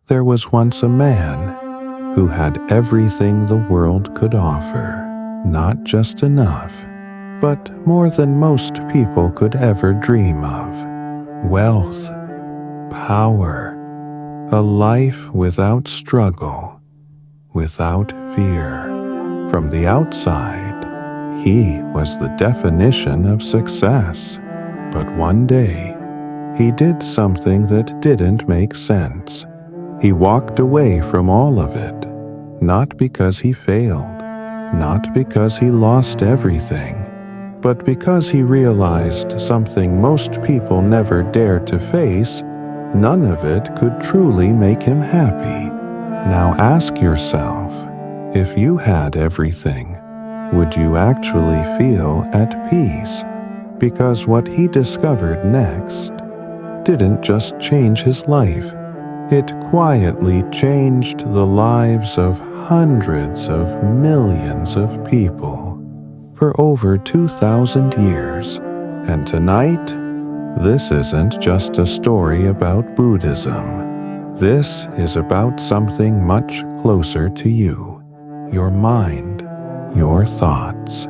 There was once a man who had everything the world could offer, not just enough, but more than most people could ever dream of. Wealth, power, a life without struggle, without fear. From the outside, he was the definition of success. But one day, he did something that didn't make sense. He walked away from all of it, not because he failed, not because he lost everything, but because he realized something most people never dared to face. None of it could truly make him happy. Now ask yourself, if you had everything, would you actually feel at peace? Because what he discovered next didn't just change his life, it quietly changed the lives of hundreds of millions of people for over 2,000 years. And tonight, this isn't just a story about Buddhism. This is about something much closer to you, your mind, your thoughts,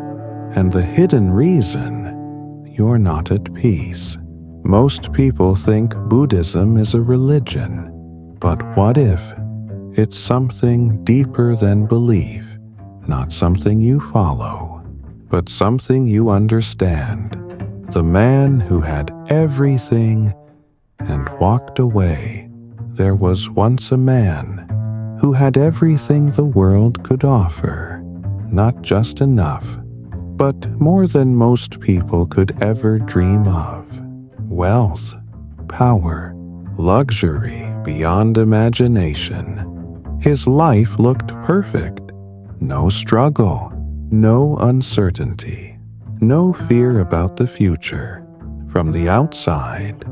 and the hidden reason you're not at peace. Most people think Buddhism is a religion, but what if it's something deeper than belief, not something you follow, but something you understand? The man who had everything and walked away. There was once a man who had everything the world could offer, not just enough, but more than most people could ever dream of. Wealth, power, luxury beyond imagination. His life looked perfect. No struggle, no uncertainty, no fear about the future. From the outside,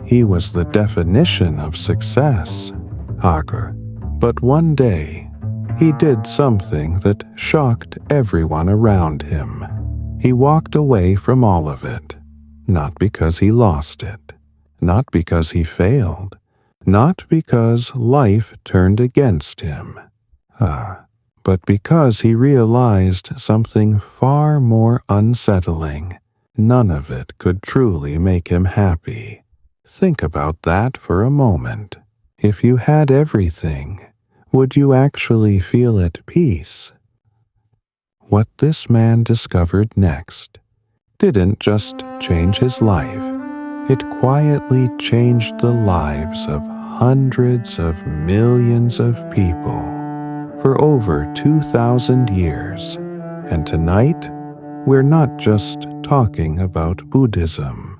he was the definition of success. But one day, he did something that shocked everyone around him. He walked away from all of it, not because he lost it, not because he failed, not because life turned against him, but because he realized something far more unsettling. None of it could truly make him happy. Think about that for a moment. If you had everything, would you actually feel at peace? What this man discovered next didn't just change his life. It quietly changed the lives of hundreds of millions of people for over 2,000 years. And tonight, we're not just talking about Buddhism.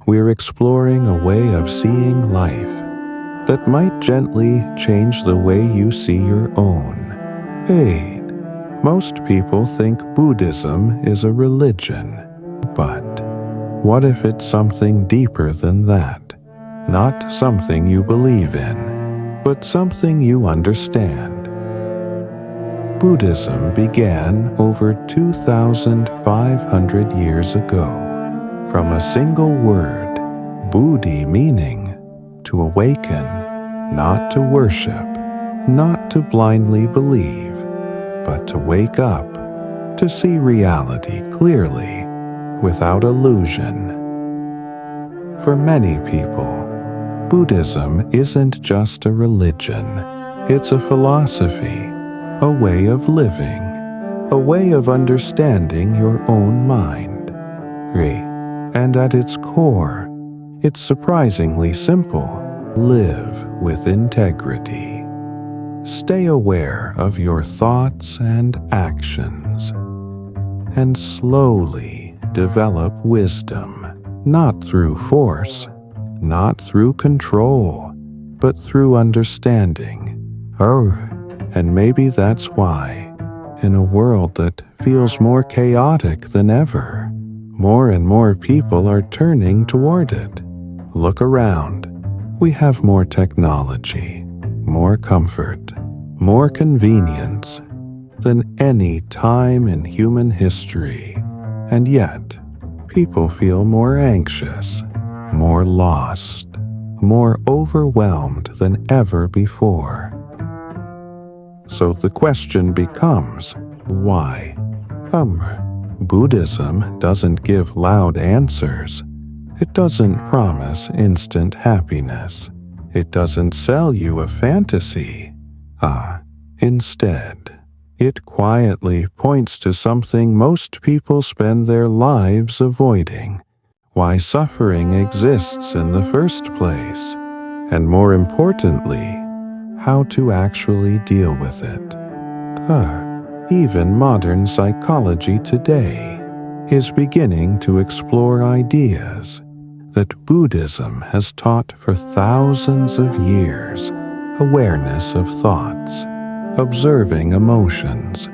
We're exploring a way of seeing life that might gently change the way you see your own. Hey, most people think Buddhism is a religion, but what if it's something deeper than that? Not something you believe in, but something you understand. Buddhism began over 2,500 years ago, from a single word, Buddhi, meaning to awaken, not to worship, not to blindly believe, but to wake up, to see reality clearly, without illusion. For many people, Buddhism isn't just a religion. It's a philosophy, a way of living, a way of understanding your own mind. And at its core, it's surprisingly simple. Live with integrity. Stay aware of your thoughts and actions, and slowly develop wisdom, not through force, not through control, but through understanding. And maybe that's why, in a world that feels more chaotic than ever, more and more people are turning toward it. Look around. We have more technology, more comfort, more convenience than any time in human history. And yet, people feel more anxious, more lost, more overwhelmed than ever before. So the question becomes, why? Buddhism doesn't give loud answers. It doesn't promise instant happiness. It doesn't sell you a fantasy. Instead, it quietly points to something most people spend their lives avoiding: why suffering exists in the first place, and more importantly, how to actually deal with it. Even modern psychology today is beginning to explore ideas that Buddhism has taught for thousands of years: awareness of thoughts, observing emotions,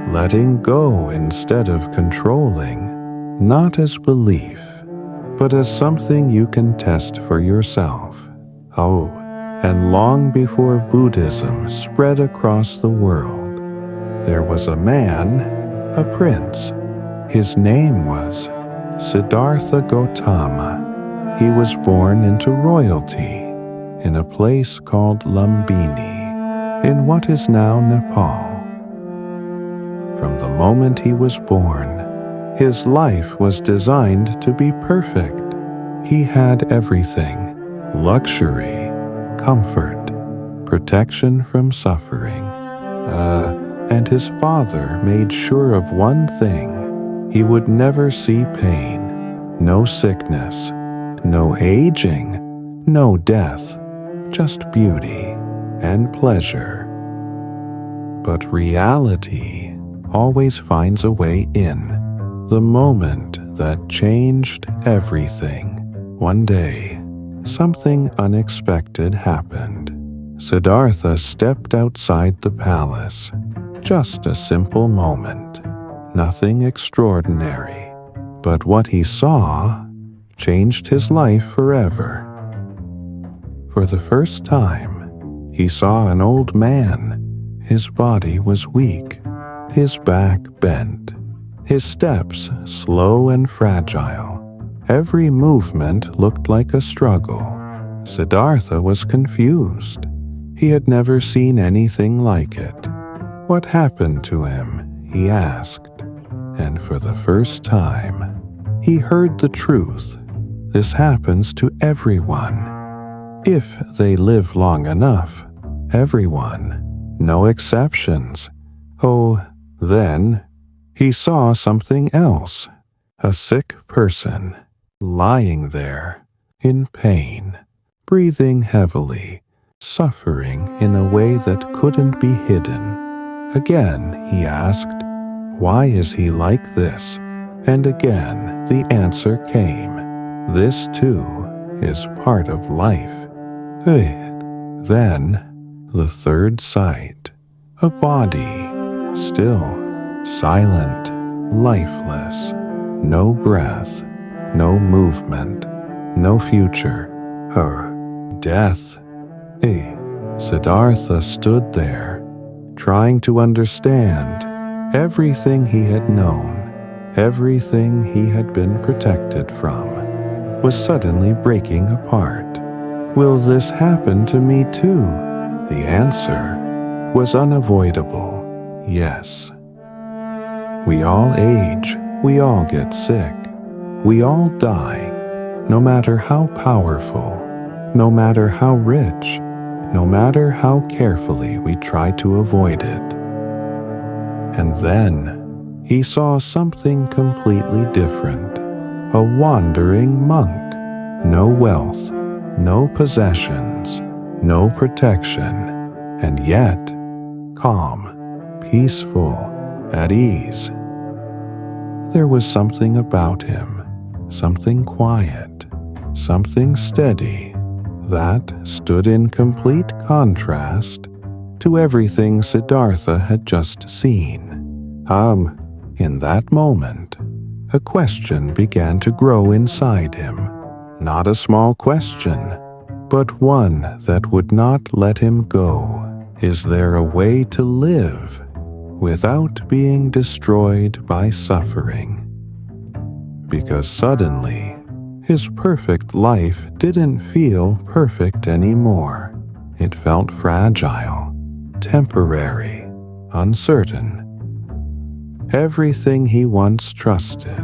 letting go instead of controlling, not as belief, but as something you can test for yourself. And long before Buddhism spread across the world, there was a man, a prince. His name was Siddhartha Gautama. He was born into royalty in a place called Lumbini, in what is now Nepal. From the moment he was born, his life was designed to be perfect. He had everything: luxury, comfort, protection from suffering. And his father made sure of one thing: he would never see pain, no sickness, no aging, no death, just beauty and pleasure. But reality always finds a way in. The moment that changed everything. One day, something unexpected happened. Siddhartha stepped outside the palace. Just a simple moment. Nothing extraordinary. But what he saw changed his life forever. For the first time, he saw an old man. His body was weak, his back bent, his steps slow and fragile. Every movement looked like a struggle. Siddhartha was confused. He had never seen anything like it. What happened to him? He asked. And for the first time, he heard the truth. This happens to everyone. If they live long enough, everyone, no exceptions. Then he saw something else. A sick person, lying there, in pain, breathing heavily, suffering in a way that couldn't be hidden. Again, he asked, why is he like this? And again, the answer came. This too is part of life. Then, the third sight. A body, still, silent, lifeless, no breath, no movement, no future. Death. Siddhartha stood there, trying to understand. Everything he had known, everything he had been protected from, was suddenly breaking apart. Will this happen to me too? The answer was unavoidable. Yes. We all age, we all get sick, we all die, no matter how powerful, no matter how rich, no matter how carefully we try to avoid it. And then he saw something completely different. A wandering monk. No wealth, no possessions, no protection, and yet calm, peaceful, at ease. There was something about him, something quiet, something steady, that stood in complete contrast to everything Siddhartha had just seen. In that moment, a question began to grow inside him. Not a small question, but one that would not let him go. Is there a way to live without being destroyed by suffering? Because suddenly, His perfect life didn't feel perfect anymore. It felt fragile, temporary, uncertain. Everything he once trusted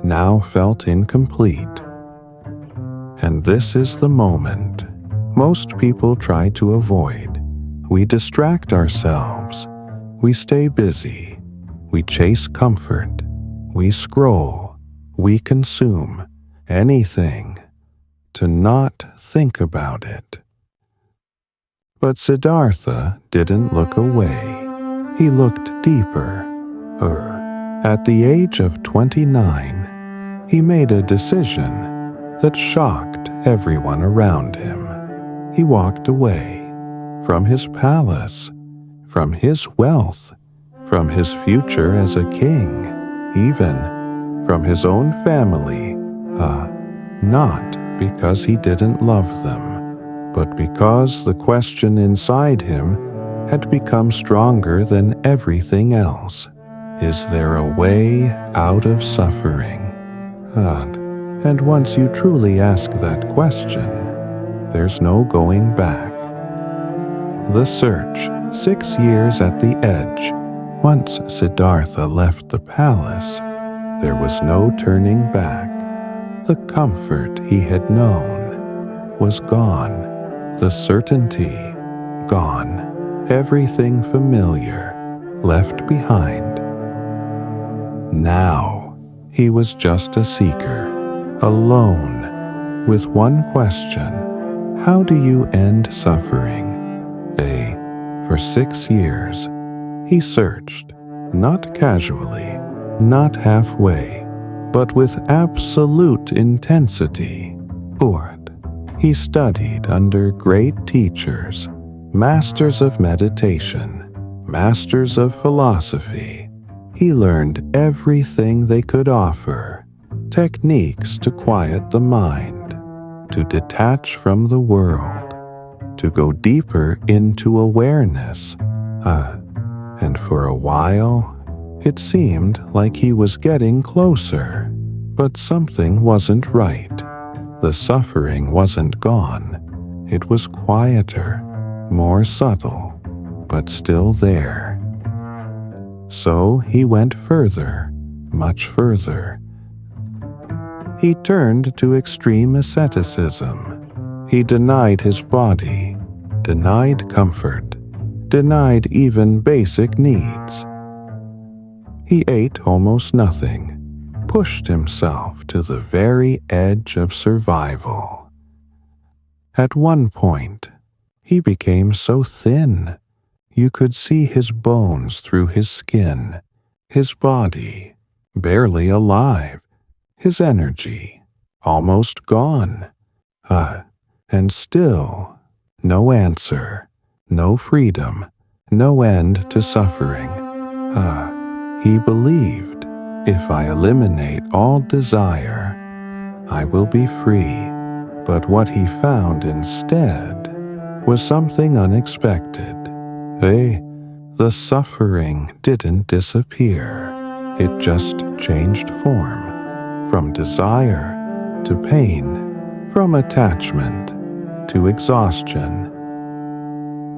now felt incomplete. And this is the moment most people try to avoid. We distract ourselves. We stay busy. We chase comfort. We scroll. We consume anything to not think about it. But Siddhartha didn't look away. He looked deeper. At the age of 29, he made a decision that shocked everyone around him. He walked away from his palace, from his wealth, from his future as a king, even from his own family, not because he didn't love them, but because the question inside him had become stronger than everything else. Is there a way out of suffering? And once you truly ask that question, there's no going back. The search, 6 years at the edge. Once Siddhartha left the palace, there was no turning back. The comfort he had known was gone. The certainty, gone. Everything familiar, left behind. Now, he was just a seeker, alone, with one question: how do you end suffering? For 6 years, he searched, not casually, not halfway, but with absolute intensity. He studied under great teachers, masters of meditation, masters of philosophy. He learned everything they could offer, techniques to quiet the mind, to detach from the world, to go deeper into awareness. And for a while, it seemed like he was getting closer, but something wasn't right. The suffering wasn't gone. It was quieter, more subtle, but still there. So he went further, much further. He turned to extreme asceticism. He denied his body, denied comfort, denied even basic needs. He ate almost nothing, pushed himself to the very edge of survival. At one point, he became so thin, you could see his bones through his skin, his body barely alive, his energy almost gone. And still, no answer, no freedom, no end to suffering. He believed, if I eliminate all desire, I will be free. But what he found instead was something unexpected. The suffering didn't disappear. It just changed form, from desire to pain, from attachment to exhaustion.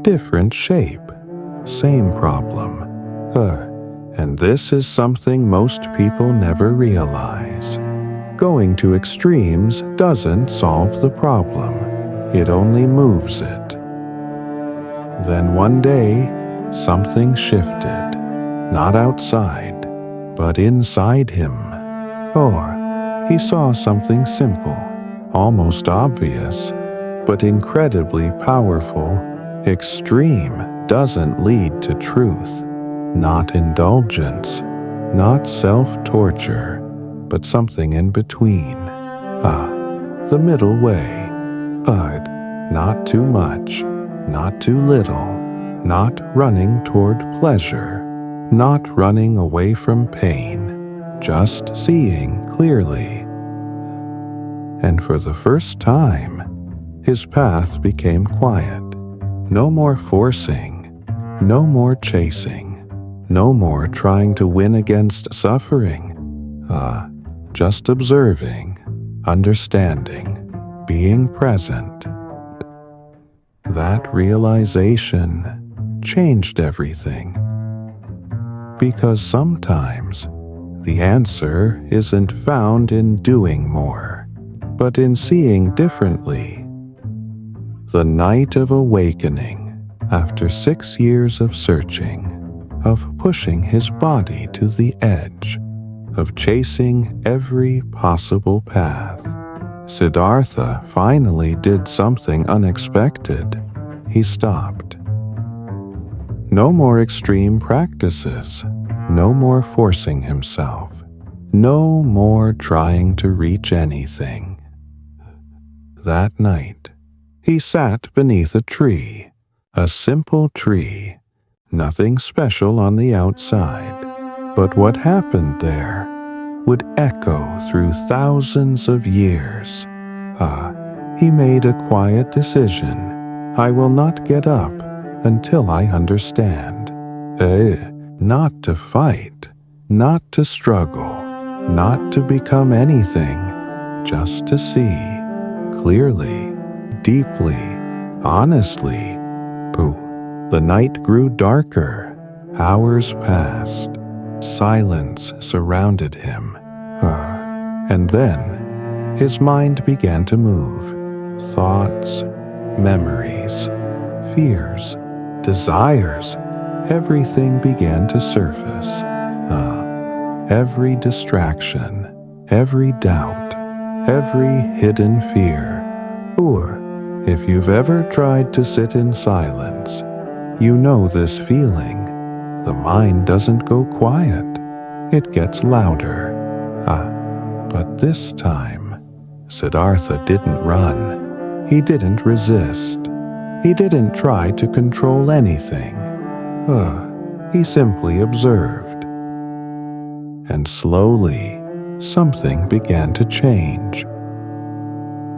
Different shape, same problem. And this is something most people never realize. Going to extremes doesn't solve the problem. It only moves it. Then one day, something shifted, not outside, but inside him. He saw something simple, almost obvious, but incredibly powerful. Extreme doesn't lead to truth, not indulgence, not self-torture, but something in between. The middle way. Not too much, not too little, not running toward pleasure, not running away from pain, just seeing clearly. And for the first time, his path became quiet. No more forcing, no more chasing, no more trying to win against suffering. Just observing, understanding, being present. That realization changed everything. Because sometimes the answer isn't found in doing more, but in seeing differently. The night of awakening, after 6 years of searching, of pushing his body to the edge, of chasing every possible path, Siddhartha finally did something unexpected. He stopped. No more extreme practices, no more forcing himself, no more trying to reach anything. That night, he sat beneath a tree, a simple tree, nothing special on the outside, but what happened there would echo through thousands of years. He made a quiet decision. I will not get up until I understand. Not to fight, not to struggle, not to become anything, just to see, clearly, deeply, honestly. The night grew darker. Hours passed. Silence surrounded him. And then his mind began to move. Thoughts, memories, fears, desires, everything began to surface. Every distraction, every doubt, every hidden fear. If you've ever tried to sit in silence, you know this feeling. The mind doesn't go quiet. It gets louder. But this time, Siddhartha didn't run. He didn't resist. He didn't try to control anything. He simply observed. And slowly, something began to change.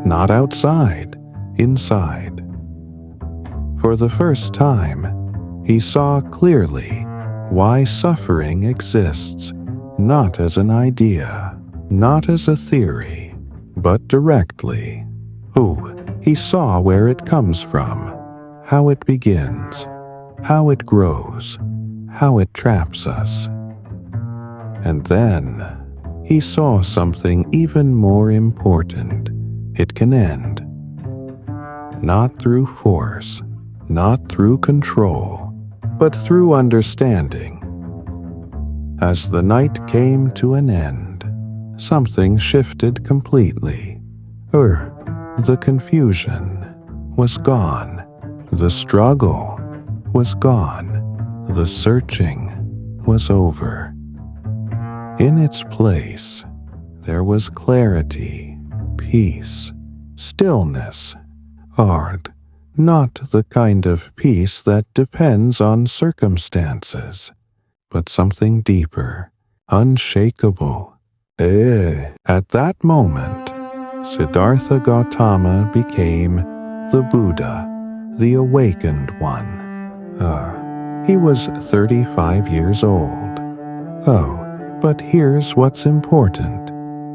Not outside, inside. For the first time, he saw clearly why suffering exists, not as an idea, not as a theory, but directly. He saw where it comes from, how it begins, how it grows, how it traps us. And then he saw something even more important. It can end. Not through force, not through control, but through understanding. As the night came to an end, something shifted completely. The confusion was gone. The struggle was gone. The searching was over. In its place, there was clarity, peace, stillness, art, not the kind of peace that depends on circumstances, but something deeper, unshakable. At that moment, Siddhartha Gautama became the Buddha, the awakened one. He was 35 years old. But here's what's important.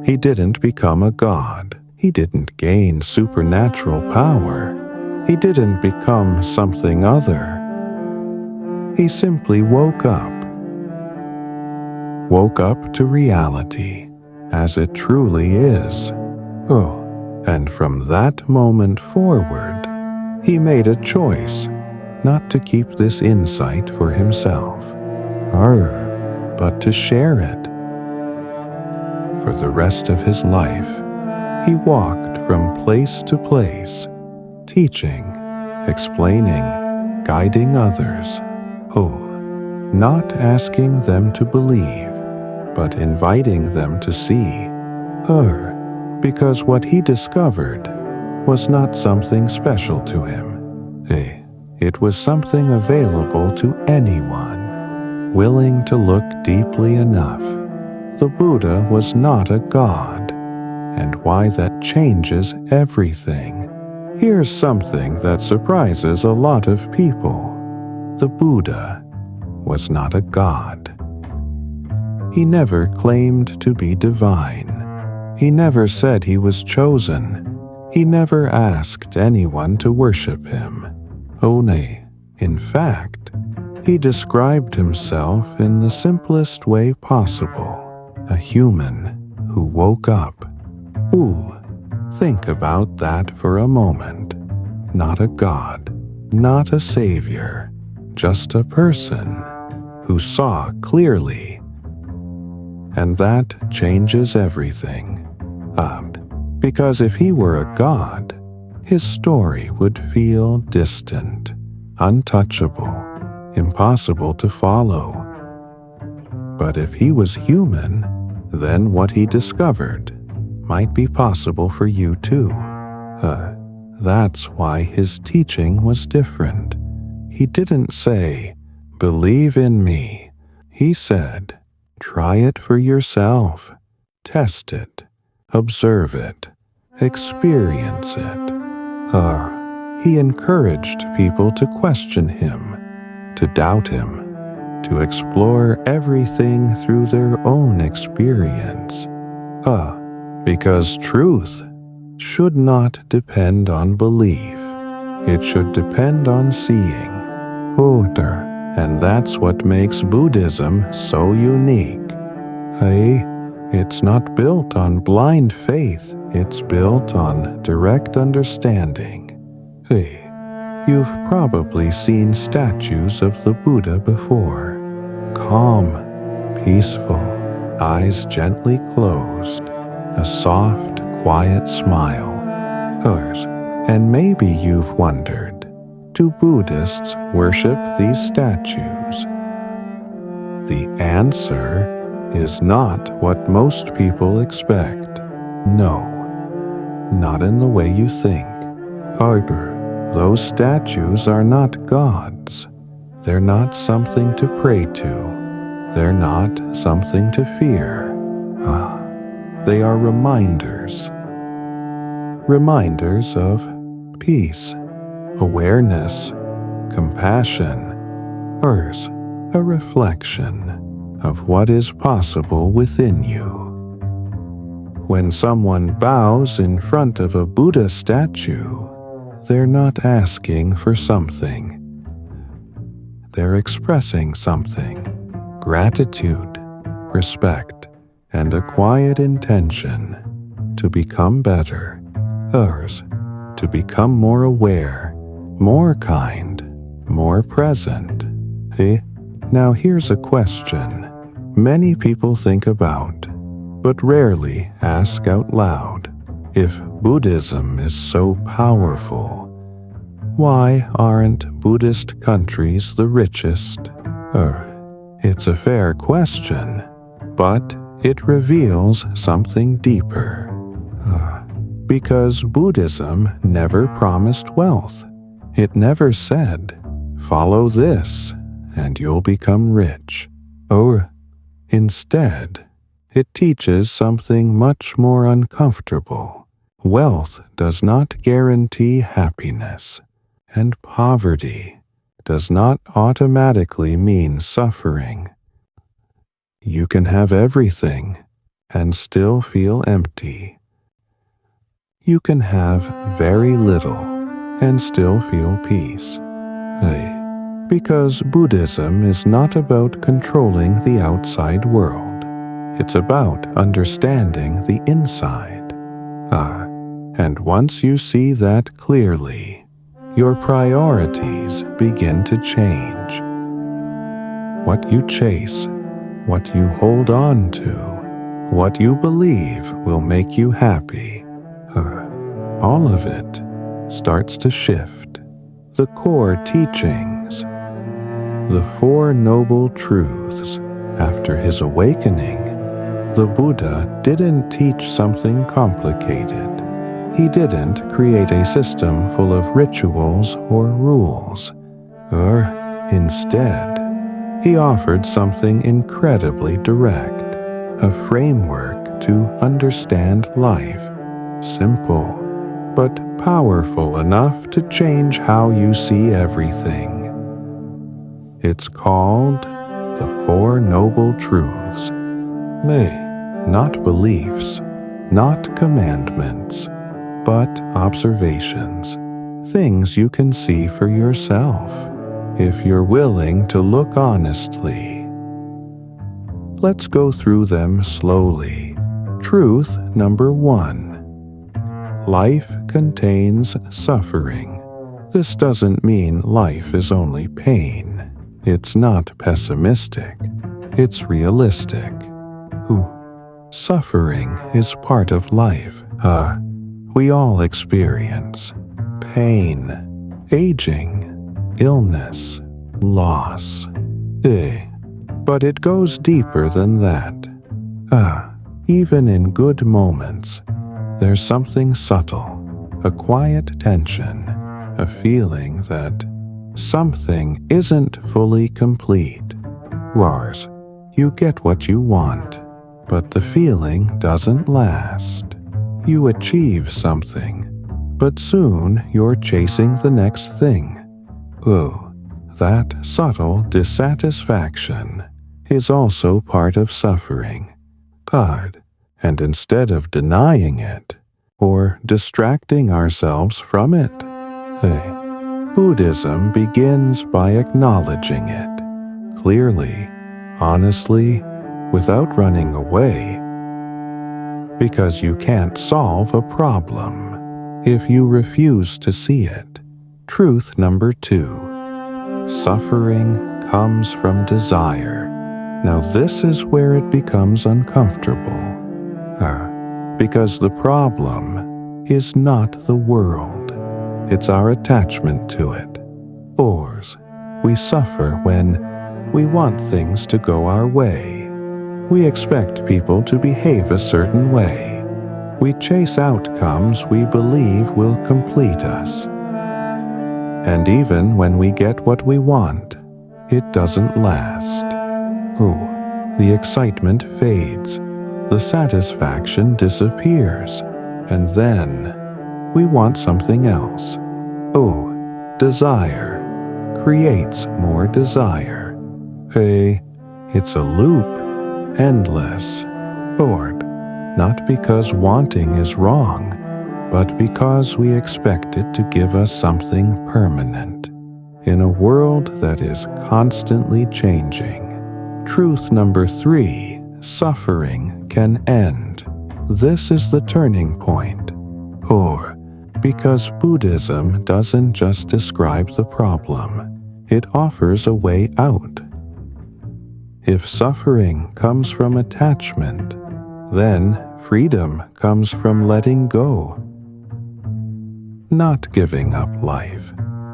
He didn't become a god. He didn't gain supernatural power. He didn't become something other. He simply woke up. Woke up to reality, as it truly is. And from that moment forward, he made a choice not to keep this insight for himself, but to share it. For the rest of his life, he walked from place to place, teaching, explaining, guiding others. Not asking them to believe, but inviting them to see. Because what he discovered was not something special to him. It was something available to anyone, willing to look deeply enough. The Buddha was not a god, and why that changes everything. Here's something that surprises a lot of people. The Buddha was not a god. He never claimed to be divine. He never said he was chosen. He never asked anyone to worship him. Only, in fact, he described himself in the simplest way possible, a human who woke up. Ooh, think about that for a moment. Not a god, not a savior, just a person who saw clearly. And that changes everything. Because if he were a god, his story would feel distant, untouchable, impossible to follow. But if he was human, then what he discovered might be possible for you too. That's why his teaching was different. He didn't say, "Believe in me." He said, "Try it for yourself. Test it. Observe it. Experience it." He encouraged people to question him, to doubt him, to explore everything through their own experience. Because truth should not depend on belief. It should depend on seeing. And that's what makes Buddhism so unique. It's not built on blind faith. It's built on direct understanding. You've probably seen statues of the Buddha before. Calm, peaceful, eyes gently closed, a soft, quiet smile. And maybe you've wondered, do Buddhists worship these statues? The answer is not what most people expect. No, not in the way you think. Those statues are not gods. They're not something to pray to. They're not something to fear. They are reminders. Reminders of peace, awareness, compassion, a reflection of what is possible within you. When someone bows in front of a Buddha statue, they're not asking for something. They're expressing something: gratitude, respect, and a quiet intention to become better, to become more aware, more kind, more present. Now here's a question many people think about, but rarely ask out loud. If Buddhism is so powerful, why aren't Buddhist countries the richest? It's a fair question, but it reveals something deeper. Because Buddhism never promised wealth. It never said, "Follow this and you'll become rich." Instead, it teaches something much more uncomfortable. Wealth does not guarantee happiness, and poverty does not automatically mean suffering. You can have everything and still feel empty. You can have very little and still feel peace. Because Buddhism is not about controlling the outside world. It's about understanding the inside. And once you see that clearly, your priorities begin to change. What you chase, what you hold on to, what you believe will make you happy, all of it starts to shift. The core teachings, the Four Noble Truths. After his awakening, the Buddha didn't teach something complicated. He didn't create a system full of rituals or rules. Instead, he offered something incredibly direct, a framework to understand life, simple, but powerful enough to change how you see everything. It's called the Four Noble Truths. Not beliefs, not commandments, but observations, things you can see for yourself, if you're willing to look honestly. Let's go through them slowly. Truth number 1. Life contains suffering. This doesn't mean life is only pain. It's not pessimistic. It's realistic. Suffering is part of life. We all experience pain, aging, illness, loss. But it goes deeper than that. Even in good moments, there's something subtle, a quiet tension, a feeling that something isn't fully complete. You get what you want, but the feeling doesn't last. You achieve something, but soon you're chasing the next thing. That subtle dissatisfaction is also part of suffering. And instead of denying it or distracting ourselves from it, Buddhism begins by acknowledging it clearly, honestly, without running away. Because you can't solve a problem if you refuse to see it. Truth number 2. Suffering comes from desire. Now this is where it becomes uncomfortable. Because the problem is not the world. It's our attachment to it. We suffer when we want things to go our way. We expect people to behave a certain way. We chase outcomes we believe will complete us. And even when we get what we want, it doesn't last. The excitement fades, the satisfaction disappears, and then we want something else. Desire creates more desire. It's a loop, endless, bored, not because wanting is wrong, but because we expect it to give us something permanent. In a world that is constantly changing. Truth number 3, suffering can end. This is the turning point. Because Buddhism doesn't just describe the problem, it offers a way out. If suffering comes from attachment, then freedom comes from letting go. Not giving up life,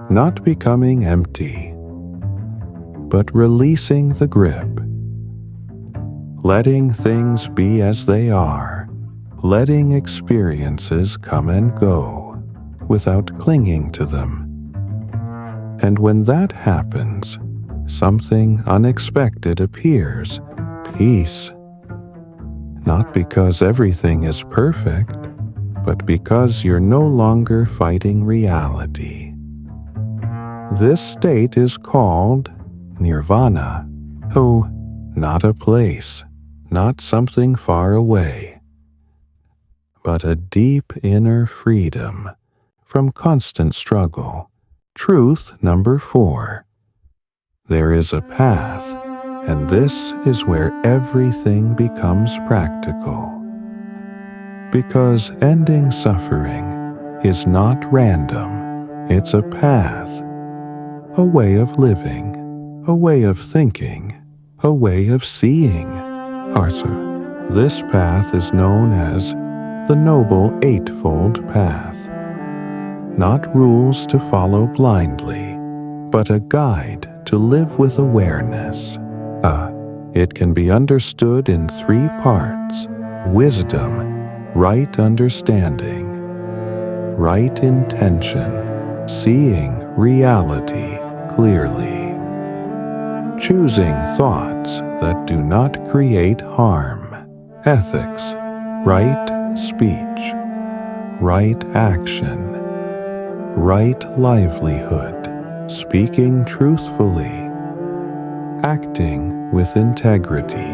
not becoming empty, but releasing the grip. Letting things be as they are, letting experiences come and go without clinging to them. And when that happens, something unexpected appears, peace. Not because everything is perfect, but because you're no longer fighting reality. This state is called nirvana. Not a place, not something far away, but a deep inner freedom from constant struggle. Truth number 4. There is a path, and this is where everything becomes practical. Because ending suffering is not random, it's a path, a way of living, a way of thinking, a way of seeing. This path is known as the Noble Eightfold Path. Not rules to follow blindly, but a guide to live with awareness. It can be understood in 3 parts: wisdom, right understanding, right intention, seeing reality clearly. Choosing thoughts that do not create harm, ethics, right speech, right action, right livelihood, speaking truthfully, acting with integrity,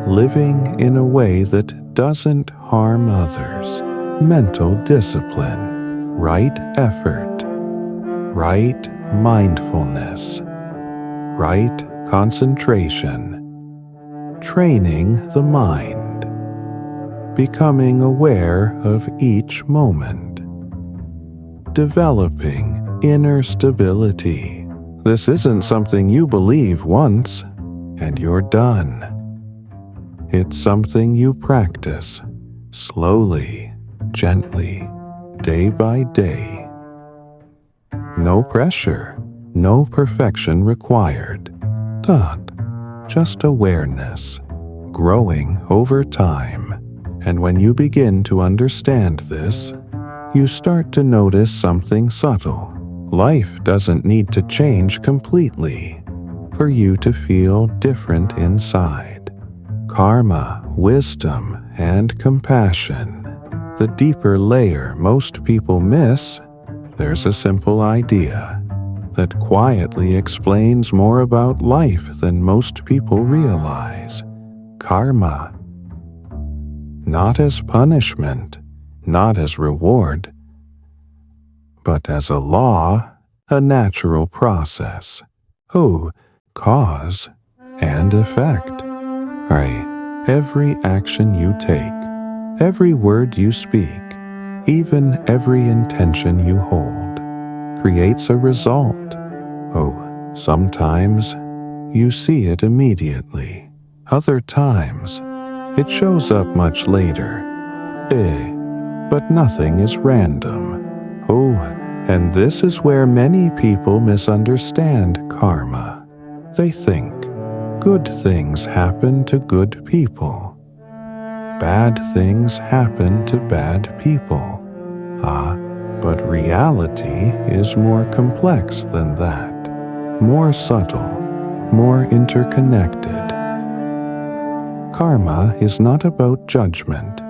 living in a way that doesn't harm others, mental discipline, right effort, right mindfulness, right concentration, training the mind, becoming aware of each moment, developing inner stability. This isn't something you believe once and you're done. It's something you practice slowly, gently, day by day. No pressure, no perfection required. Just awareness, growing over time. And when you begin to understand this, you start to notice something subtle. Life doesn't need to change completely for you to feel different inside. Karma, wisdom, and compassion. The deeper layer most people miss, there's a simple idea that quietly explains more about life than most people realize. Karma. Not as punishment, not as reward, but as a law, a natural process. Cause and effect. Every action you take, every word you speak, even every intention you hold, creates a result. Sometimes you see it immediately. Other times, it shows up much later. But nothing is random. And this is where many people misunderstand karma. They think good things happen to good people. Bad things happen to bad people. But reality is more complex than that. More subtle, more interconnected. Karma is not about judgment.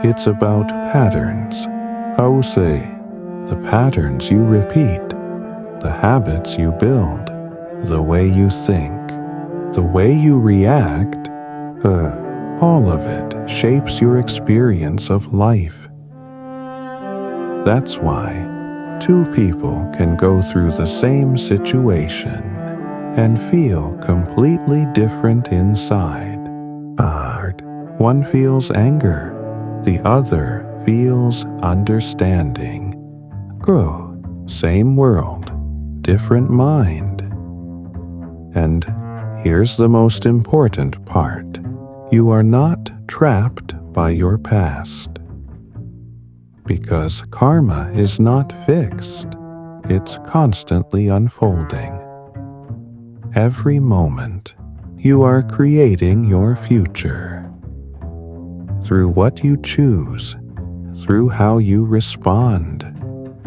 It's about patterns. The patterns you repeat, the habits you build, the way you think, the way you react, all of it shapes your experience of life. That's why two people can go through the same situation and feel completely different inside. One feels anger, the other feels understanding. Same world, different mind. And here's the most important part. You are not trapped by your past. Because karma is not fixed. It's constantly unfolding. Every moment, you are creating your future. Through what you choose, through how you respond,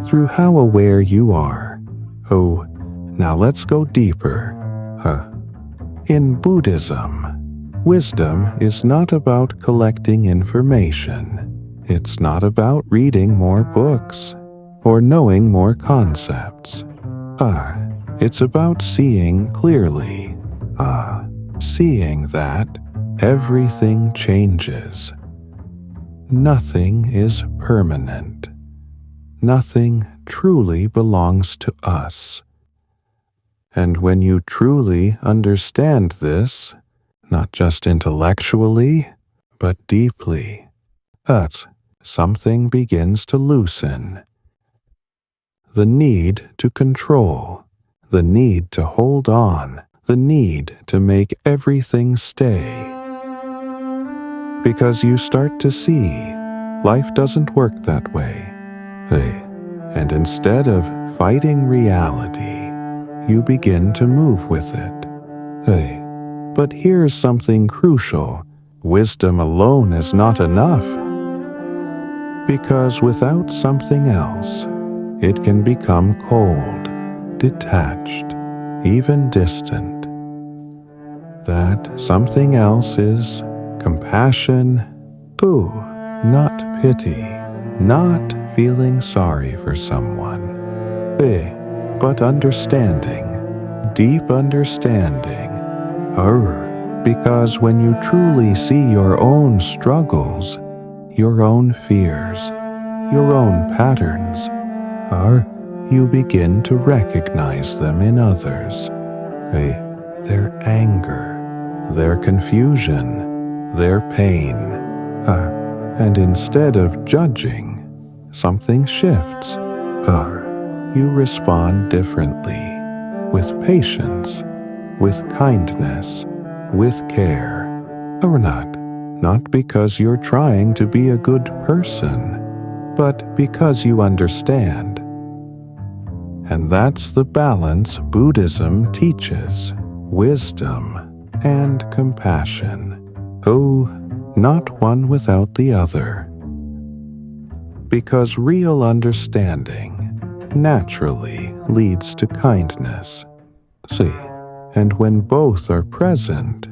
through how aware you are. Now let's go deeper. In Buddhism, wisdom is not about collecting information. It's not about reading more books or knowing more concepts. It's about seeing clearly. Seeing that everything changes. Nothing is permanent. Nothing truly belongs to us. And when you truly understand this, not just intellectually, but deeply, something begins to loosen. The need to control, the need to hold on, the need to make everything stay. Because you start to see life doesn't work that way. And instead of fighting reality, you begin to move with it. But here's something crucial. Wisdom alone is not enough. Because without something else, it can become cold, detached, even distant. That something else is compassion, not pity, not feeling sorry for someone, but understanding, deep understanding. Because when you truly see your own struggles, your own fears, your own patterns, or you begin to recognize them in others. Their anger, their confusion, their pain. And instead of judging, something shifts. You respond differently, with patience, with kindness, with care. Or not because you're trying to be a good person, but because you understand. And that's the balance Buddhism teaches: wisdom and compassion. Not one without the other. Because real understanding naturally leads to kindness. See, and when both are present,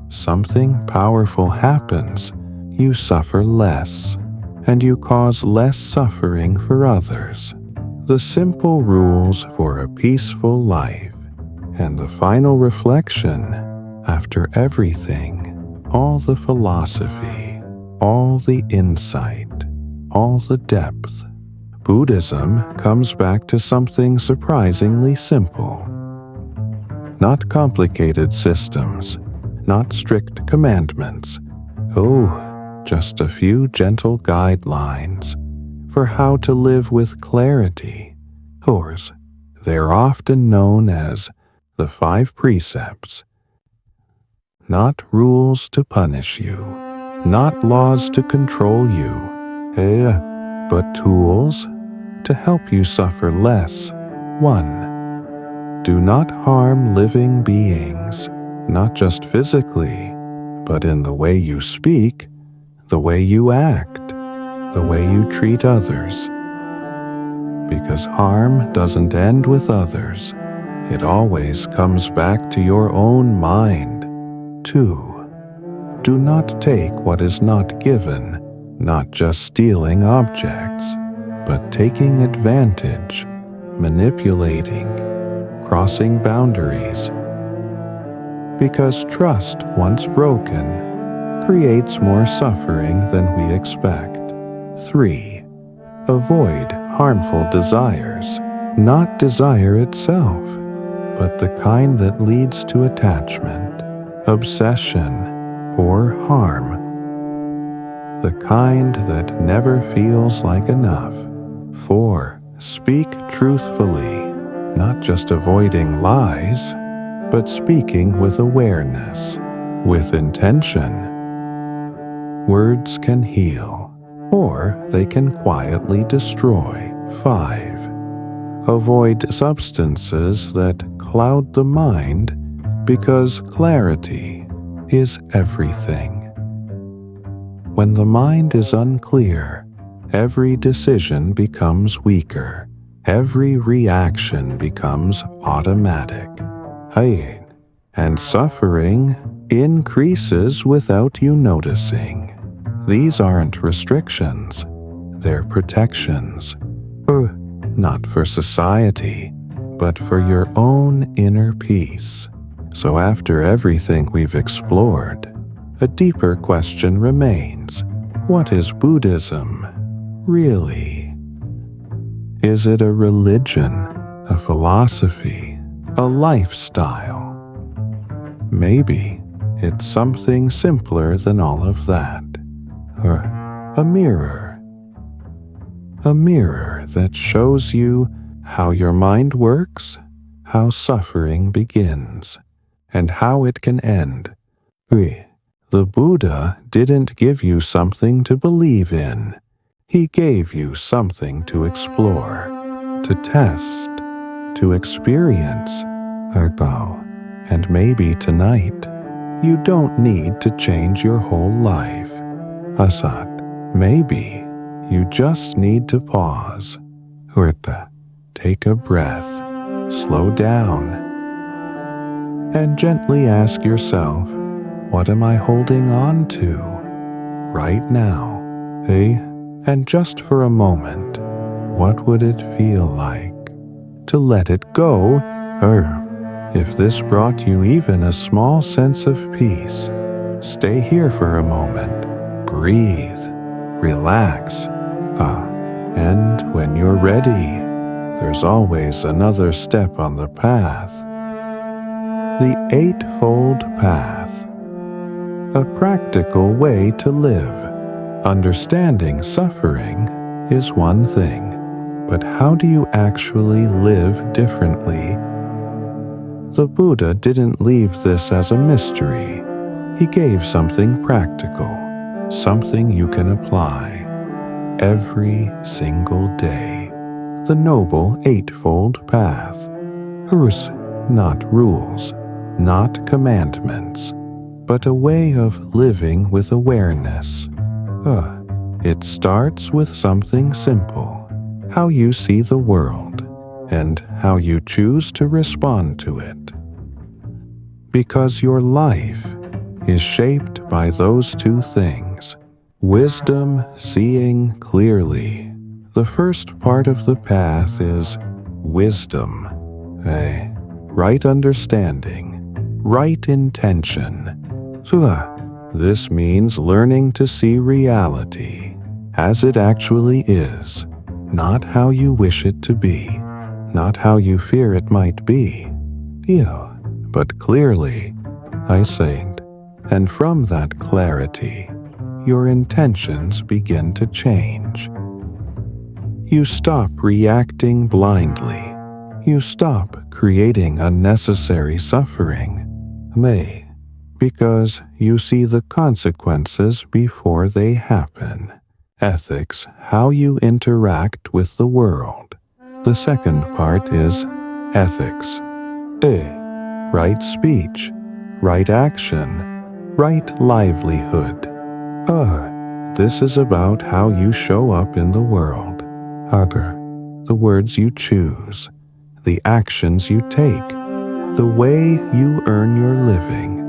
something powerful happens. You suffer less, and you cause less suffering for others. The simple rules for a peaceful life, and the final reflection after everything, all the philosophy, all the insight, all the depth. Buddhism comes back to something surprisingly simple. Not complicated systems, not strict commandments. Just a few gentle guidelines for how to live with clarity. They're often known as the 5 precepts. Not rules to punish you, not laws to control you, but tools to help you suffer less. 1. Do not harm living beings, not just physically, but in the way you speak, the way you act, the way you treat others. Because harm doesn't end with others. It always comes back to your own mind. 2. Do not take what is not given, not just stealing objects, but taking advantage, manipulating, crossing boundaries. Because trust, once broken, creates more suffering than we expect. 3. Avoid harmful desires, not desire itself, but the kind that leads to attachment, obsession, or harm. The kind that never feels like enough. 4. Speak truthfully, not just avoiding lies, but speaking with awareness, with intention. Words can heal, or they can quietly destroy. 5. Avoid substances that cloud the mind, because clarity is everything. When the mind is unclear, every decision becomes weaker, every reaction becomes automatic. And suffering increases without you noticing. These aren't restrictions, they're protections. Not for society, but for your own inner peace. So after everything we've explored, a deeper question remains. What is Buddhism, really? Is it a religion, a philosophy, a lifestyle? Maybe it's something simpler than all of that. Or a mirror. A mirror that shows you how your mind works, how suffering begins, and how it can end. The Buddha didn't give you something to believe in. He gave you something to explore, to test, to experience. And maybe tonight, you don't need to change your whole life. Maybe you just need to pause, take a breath, slow down, and gently ask yourself, what am I holding on to right now? And just for a moment, what would it feel like to let it go? If this brought you even a small sense of peace, stay here for a moment, breathe, relax. And when you're ready, there's always another step on the path. The Eightfold Path. A practical way to live. Understanding suffering is one thing, but how do you actually live differently? The Buddha didn't leave this as a mystery. He gave something practical, something you can apply every single day. The Noble Eightfold Path. Hers, not rules, not commandments, but a way of living with awareness. It starts with something simple, how you see the world, and how you choose to respond to it. Because your life is shaped by those two things, wisdom, seeing clearly. The first part of the path is wisdom, a right understanding, right intention. This means learning to see reality as it actually is, not how you wish it to be, not how you fear it might be. But clearly, I said, and from that clarity, your intentions begin to change. You stop reacting blindly. You stop creating unnecessary suffering. Because you see the consequences before they happen. Ethics, how you interact with the world. The second part is ethics. Right speech, right action, right livelihood. This is about how you show up in the world. The words you choose, the actions you take, the way you earn your living.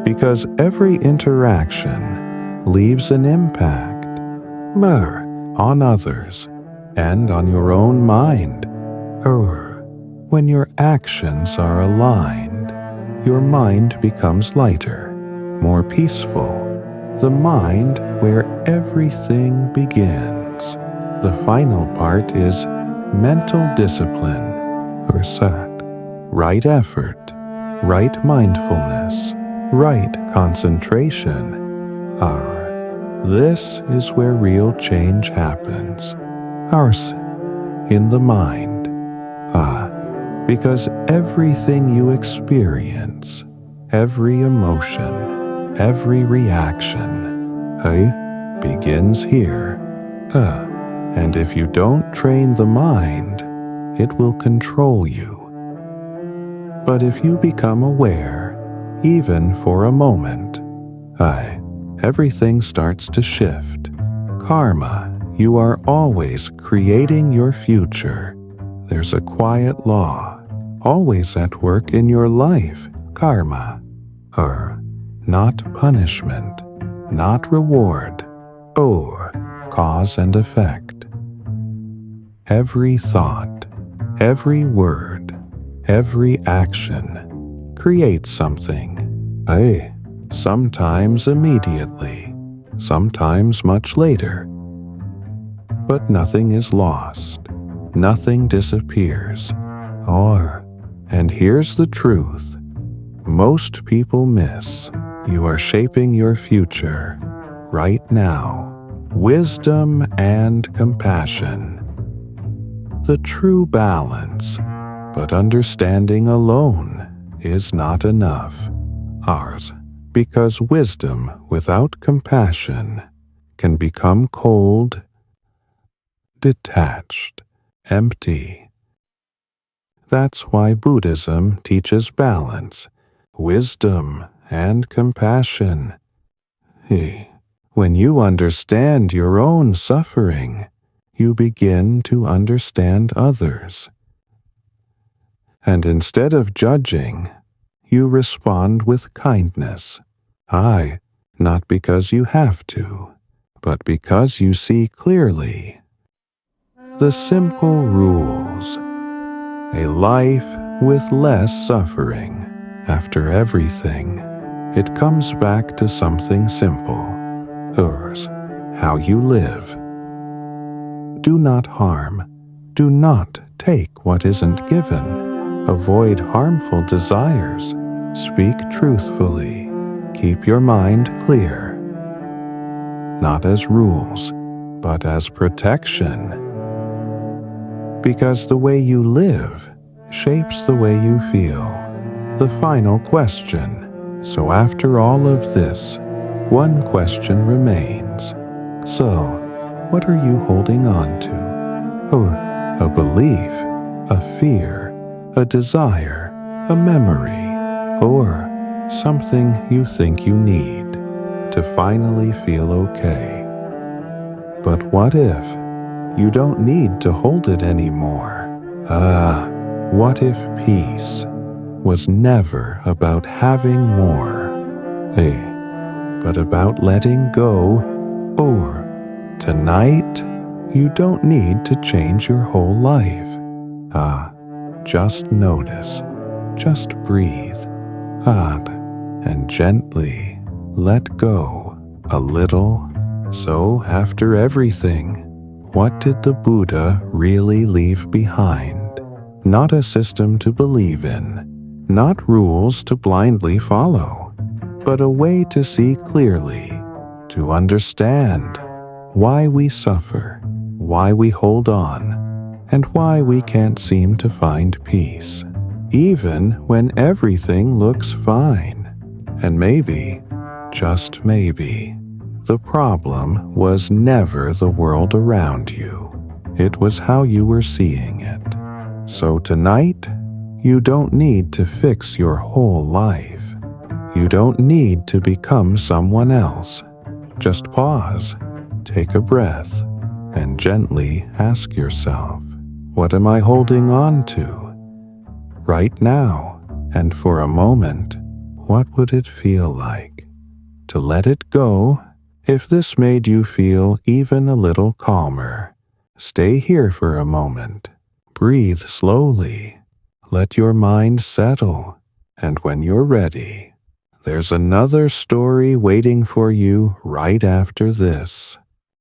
Because every interaction leaves an impact on others and on your own mind. When your actions are aligned, your mind becomes lighter, more peaceful, the mind where everything begins. The final part is mental discipline, or sat, right effort, right mindfulness, right concentration. This is where real change happens. Ours, in the mind. Because everything you experience, every emotion, every reaction, begins here. And if you don't train the mind, it will control you. But if you become aware, even for a moment, everything starts to shift. Karma, you are always creating your future. There's a quiet law, always at work in your life, karma. Not punishment, not reward, cause and effect. Every thought, every word, every action creates something. Sometimes immediately, sometimes much later. But nothing is lost. Nothing disappears. And here's the truth. Most people miss. You are shaping your future right now. Wisdom and compassion. The true balance. But understanding alone is not enough. Because wisdom without compassion can become cold, detached, empty. That's why Buddhism teaches balance, wisdom, and compassion. When you understand your own suffering, you begin to understand others. And instead of judging, you respond with kindness. Not because you have to, but because you see clearly. The simple rules. A life with less suffering. After everything, it comes back to something simple. how you live. Do not harm. Do not take what isn't given. Avoid harmful desires. Speak truthfully. Keep your mind clear. Not as rules, but as protection. Because the way you live shapes the way you feel. The final question. So after all of this, one question remains. So, what are you holding on to? Oh, a belief, a fear, a desire, a memory, or something you think you need to finally feel okay. But what if you don't need to hold it anymore? What if peace was never about having more, but about letting go? Or tonight, you don't need to change your whole life. Just notice, just breathe, and gently let go a little. So after everything, what did the Buddha really leave behind? Not a system to believe in, not rules to blindly follow, but a way to see clearly, to understand why we suffer, why we hold on, and why we can't seem to find peace, even when everything looks fine. And maybe, just maybe, the problem was never the world around you. It was how you were seeing it. So tonight, you don't need to fix your whole life. You don't need to become someone else. Just pause, take a breath, and gently ask yourself, what am I holding on to? Right now, and for a moment, what would it feel like to let it go? If this made you feel even a little calmer, stay here for a moment. Breathe slowly. Let your mind settle. And when you're ready, there's another story waiting for you right after this.